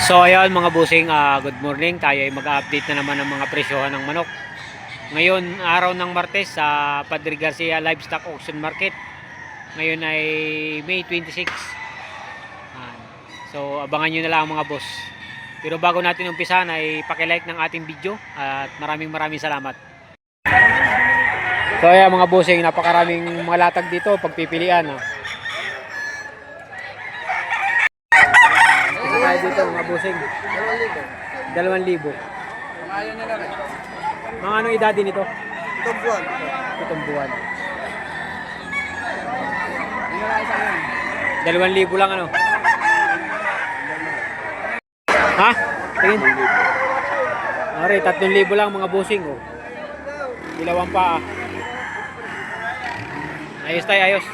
So ayun mga busing, good morning. Tayo ay mag-update na naman ng mga presyohan ng manok. Ngayon, araw ng Martes sa Padre Garcia Livestock Auction Market. Ngayon ay May 26. So abangan nyo na lang mga boss. Pero bago natin umpisan ay paki-like ng ating video at maraming salamat. So ayan mga busing, napakaraming mga latag dito pagpipilian. Tayo dito mga busing. 2,000. Mga anong edad din ito? Itong buwan. Itong buwan. 2,000 lang ano? Ha? Tingin. Ari, 3,000 lang mga busing oh. Dilawang pa. Ayos tayo, ayos.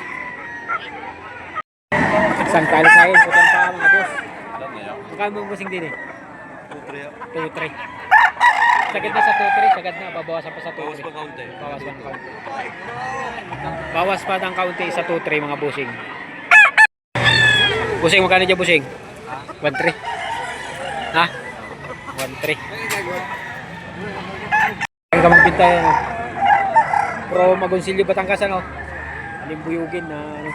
Isang tali sa akin, putang pa mga boss. Magkano mong busing din eh? 2-3. Sagad na sa 2-3, sagad na. Babawasan pa sa 2-3. Bawas pa kaunti. Bawas pa ng kaunti sa 2-3 mga busing. Busing, magkano dyan busing? 1-3. Ha? 1-3. Ang kamang pinta yan. Pro Magonsilyo Batangas ano? Limbuyugin na ano?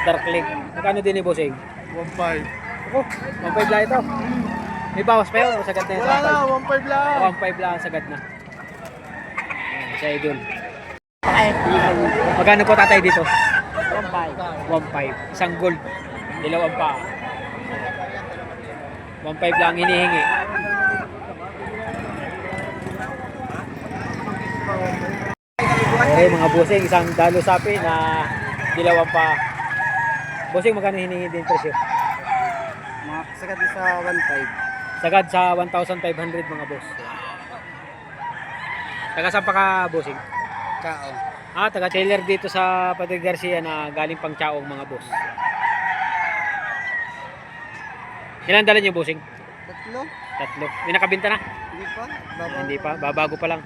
Dark Lake. Magkano din eh busing? 1.5. Ako, 1.5 lang ito. May bawas pa yun, sagad na yun sa 1.5. Wala na, 1.5 lang. 1.5 lang, sagad na. Ayan, siya idol. Magkano po tatay dito? 1.5. 1.5. Isang gold. Dilawang pa. 1.5 lang hinihingi. Okay mga busing, isang dalo sapi na dilawang pa. Busing, magkano hinihingi din presyo? Sagad sa 1.5. Sagad sa 1,500 mga boss. Taga saan pa ka busing? Kaon. Taga Taylor dito sa Padre Garcia na galing pang Chaong mga boss. Ilan dala niyo busing? 3. 3. May nakabinta na? Hindi pa. Hindi pa, babago pa lang.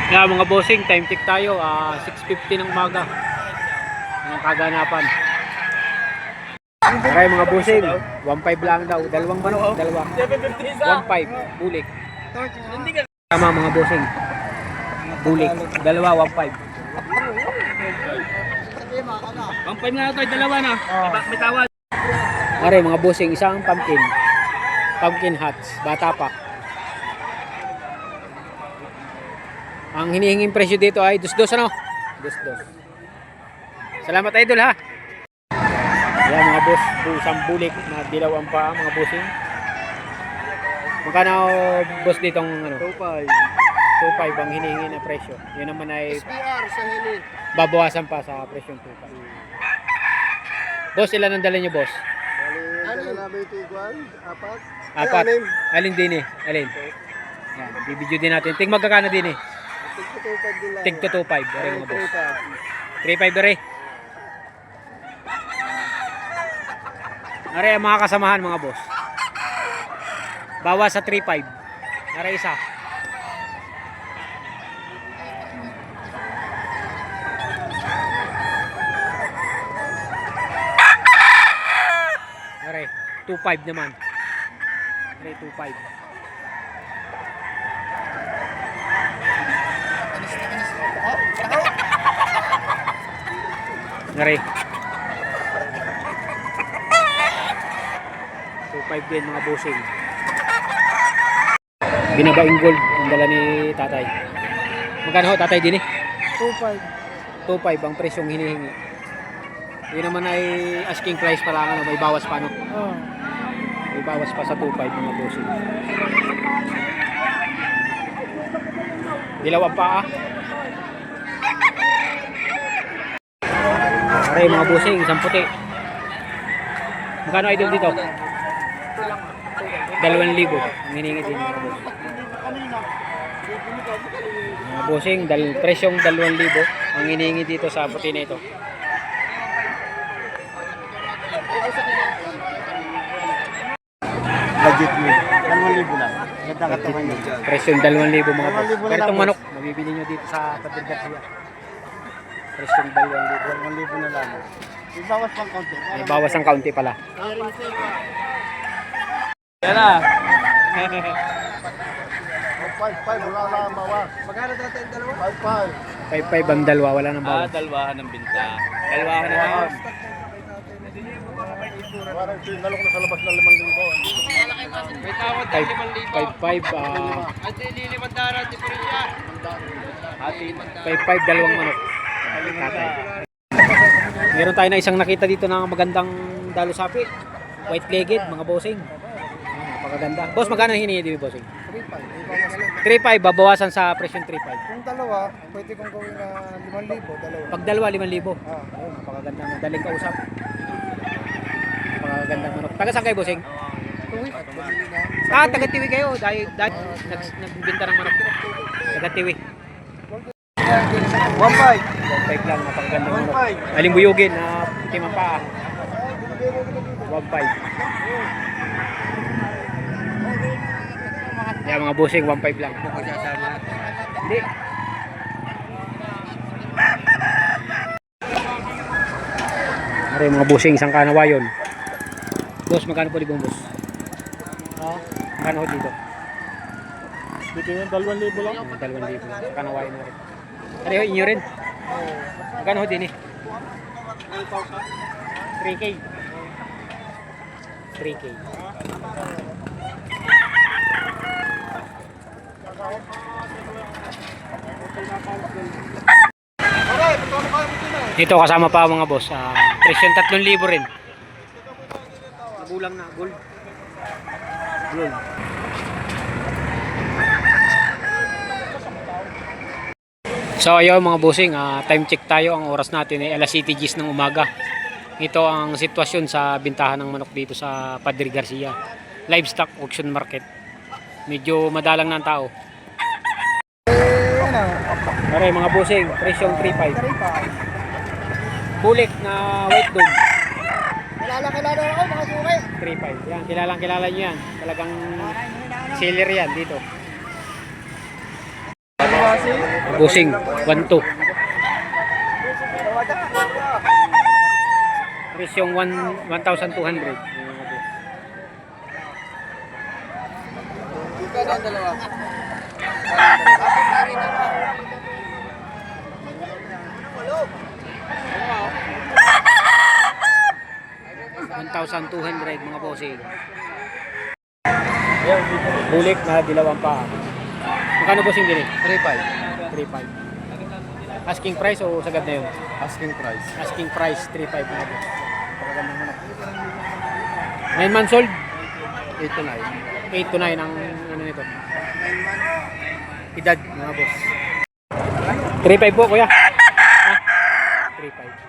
Kaya mga bossing, time tick tayo, 6:50 ng umaga. Ang kaganapan. Okay mga bossing, 1.5 lang daw, dalawang manok, dalawa. 1.5, bulik. Tama mga bossing. Bulik, dalawa 1.5. 1.5 na tayo, dalawa na. May tawad. Are mga bossing, isang pumpkin. Pumpkin hats, bata pa. Ang hinihinging presyo dito ay dos-dos ano? Dos-dos. Salamat idol ha. Ayan mga boss, isang bulik na dilaw ang paa mga bossing. Magkano boss ditong ano? 2.5. 2.5 ang hinihingi na presyo. Yun naman ay SPR sa hili. babawasan pa sa presyong 2.5. Boss, ilan ang dala niyo boss? Dala namin tiguan, 4. 4. Alin din eh? Alin? Yan, bibidyo din natin. Tig magkakano din eh? Tig 2.5 din lang. Tig to 2.5. Are mga boss. 3.5. 3.5 are. Are ang mga kasamahan mga boss. Bawas sa 3.5. Are isa. Are 2.5 naman. Are 2.5. Are 2.5 din mga bossing. Binabaing gold ang dala ni tatay. Magkano ho tatay din eh? 2.5. 2.5 ang presyong hinihingi. Yun naman ay asking price pa lang ano, may bawas pa no? May bawas pa sa 2.5 mga bossing. Dilaw ang paa. Aray mga bossing, isang puti. Magkano idol dito? 2,000 ang hinihingi din mga bossing. Mga bossing, presyong 2,000 ang hinihingi dito sa puti na ito. Budget mo. 2,000 lang. Ganda katawan niyo. Presyong 2,000 mga boss. 2,000 na Pero itong lang, manok, mabibili nyo dito sa Padre Garcia. Presyong 2,000. 2,000 na lang. May bawas pang konti. May bawas ang kaunti pala. Yan na. 5-5, wala na ang bawas. Magkano dati yung dalawa? 5-5. 5-5 ang dalawa, wala nang bawas. Dalwahan ng binta. Dalwahan na naman. Parang sinalo ko na sa labas ng 5,000. May tawad ng 5,000. 5-5, At nililiman dara, diferensya. 5-5, dalawang manok. Tatay. Meron tayo na isang nakita dito na magandang dalo sapi. White-legged, mga bossing. Napakaganda. Boss, magkano hinihingi din bossing? 3.5, babawasan sa presyon 3.5. Kung dalawa, pwede kong gawin na 5,000, dalawa. Pag dalawa, 5,000. Ah, Ayun, napakaganda. Madaling kausap. Napakaganda manok. Taga saan kayo bossing? tuwid. Ah, taga Tiwi kayo. Dahil nagbinta ng manok. Taga Tiwi. 1.5. 1.5 lang, napakaganda manok. 1.5. Aling buyugin na putim ang paa. 1.5. Yan mga bossing, 1.5 lang. Hindi. Ari mga bossing, isang kanawayon. Boss, magkano po libong boss? Magkano ho dito? Dito yung 2,000 lang. 2,000. Sa kanawayon na rin. Ari ho, inyo rin? Magkano ho din eh? 3K. 3K. Ito kasama pa mga boss. Presyon 3,000 rin. Nagulang na. Gold. Gold. So ayun mga bossing, time check tayo. Ang oras natin ay alas 7 Gs ng umaga. Ito ang sitwasyon sa bintahan ng manok dito sa Padre Garcia Livestock Auction Market. Medyo madalang na ang tao. Pare mga bossing, presyong 3.5. Bulik na white dog. Kilala ako, mga suki. 3.5. Yan, kilala nyo yan. Talagang seller yan dito. Bossing, 1.2. Presyong 1,200. Dalawa. 1,200 mga bossing. Bulik na dilawang pa. Magkano bossing din eh? 3.5. 3.5. Asking price o sagad na yun? Asking price. Asking price 3.5 mga boss. Pagagandang manok. 9 months old? 8 to 9. 8 to 9 ang ano nito. Edad mga boss. 3.5 po kuya. Ha? 3.5.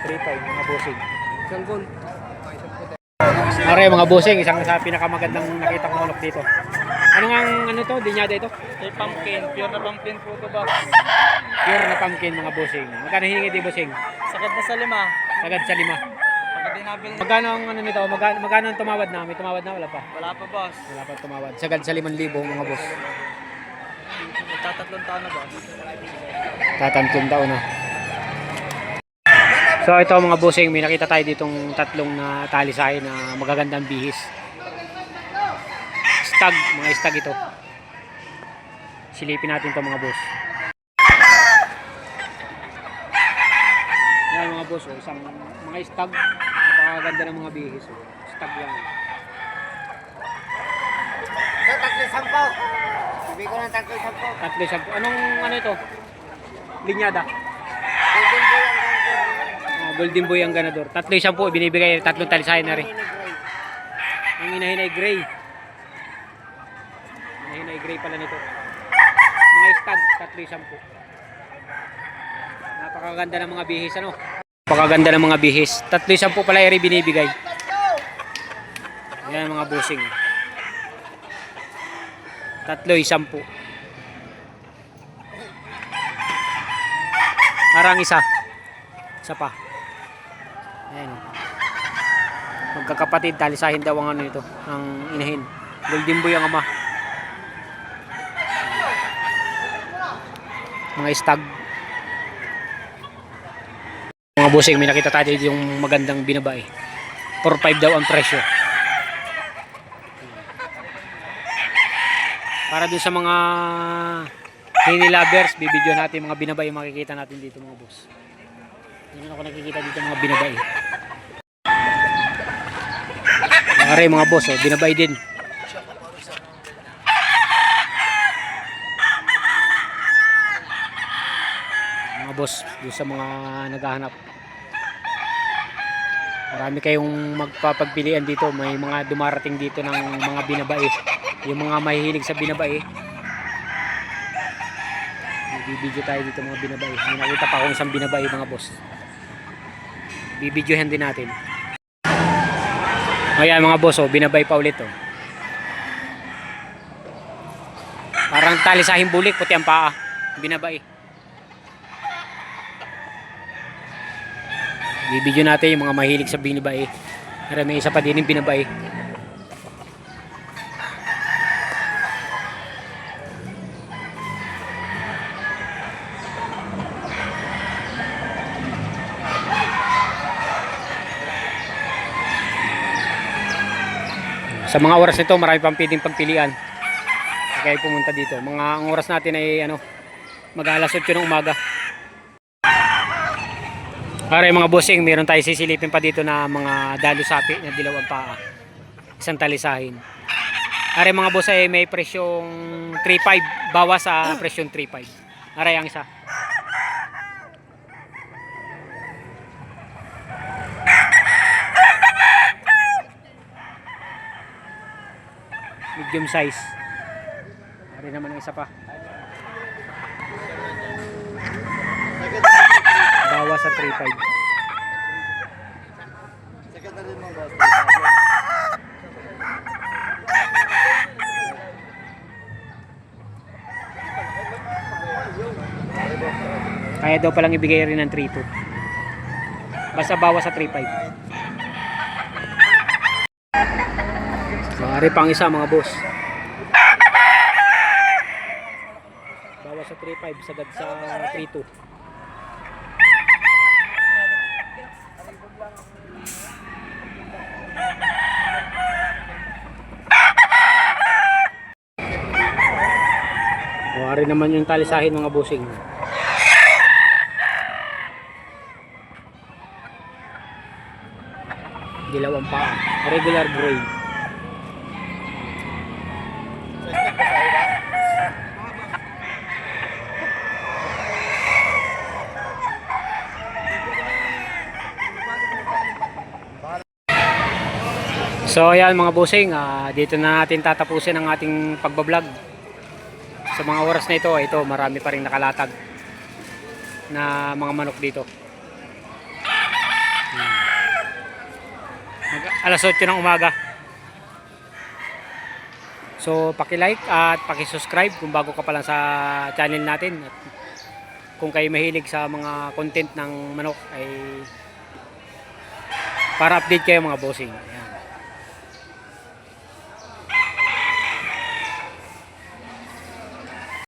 3.5 mga bossing. Isang gold. Are mga bossing, isang sa pinakamagandang nakita kong manok dito. Ano nga ano to? Dinyada ito? May pumpkin. Pure na pumpkin po ito ba? Pure na pumpkin mga bossing. Magkano hiningi di bossing? Sakit na sa 5. Sagad sa 5. Pagka dinabili. Magkano ang ano nito? Magkano ang tumawad na? May tumawad na? Wala pa. Wala pa boss. Wala pa tumawad. Sagad sa 5,000 mga boss. Magtatatlong taon na boss. Tatantlong taon na. So ito mga bossing, may nakita tayo ditong tatlong na talisahe na magagandang bihis. Stag, mga stag ito. Silipin natin ito mga boss. Yan mga boss, isang mga stag. Napakaganda ng mga bihis. Stag lang. Tatlo sampaw. Sabi ko ng tatlo sampaw. Tatlo isang. Anong ano ito? Linyada. Golden boy ang ganador. Tatlo isang po, binibigay tatlong talisahe na rin. Ang inahinay gray. Inahinay gray pala nito. Mga stag, tatlo isang po. Napakaganda ng mga bihis ano. Napakaganda ng mga bihis. Tatlo isang po pala rin binibigay. Yan mga busing. Tatlo isang po. Parang isa. Isa pa. Ayan. Magkakapatid, talisahin daw ang ano ito, ang inahin. Golden boy ang ama. Mga stag. Mga busing, may nakita tayo yung magandang binabae. 4-5 daw ang presyo. Para dun sa mga Henny lovers, bibidyo natin mga binabay yung makikita natin dito mga boss. Hindi ako nakikita dito mga binabay. Mga boss, oh, binabay din. Mga boss, doon sa mga naghahanap. Marami kayong magpapagpilian dito. May mga dumarating dito ng mga binabae. Yung mga mahihilig sa binabae. Bibidyo tayo dito mga binabae. May nakita pa akong isang binabae mga boss. Bibidyohan din natin. Ayan mga boss, oh, binabay pa ulit. Oh. Parang tali sa himbulik, puti ang paa. Binabay. Bibidyo natin yung mga mahilig sa binabae. Pero may isa pa din yung binabae. Sa mga oras nito, marami pang pwedeng pagpilian. Kaya pumunta dito. Ang oras natin ay mag-alas 8 ng umaga. Para mga bossing, meron tayo sisilipin pa dito na mga dalo-sapi na dilaw ang paa. Isang talisahin. Para mga boss ay may presyong 3.5, bawas sa presyong 3.5. Aray ang isa. Medium size. Aray naman ang isa pa. Bawas sa 3.5. Secondary mo boss. Kaya daw palang ibigay rin ng 3.2. Basta bawas sa 3.5. Maaari pang isa mga boss. Bawas sa 3.5, sagad sa 3.2. Maaari naman yung talisahin mga bossing. Dilaw ang paa. Regular gray. So ayan mga bossing, dito na natin tatapusin ang ating pagbablog. Sa mga oras na ito, marami pa rin nakalatag na mga manok dito. Alas 8 ng umaga. So paki-like at paki-subscribe kung bago ka pa lang sa channel natin. At kung kayo mahilig sa mga content ng manok ay para update kayo mga bossing.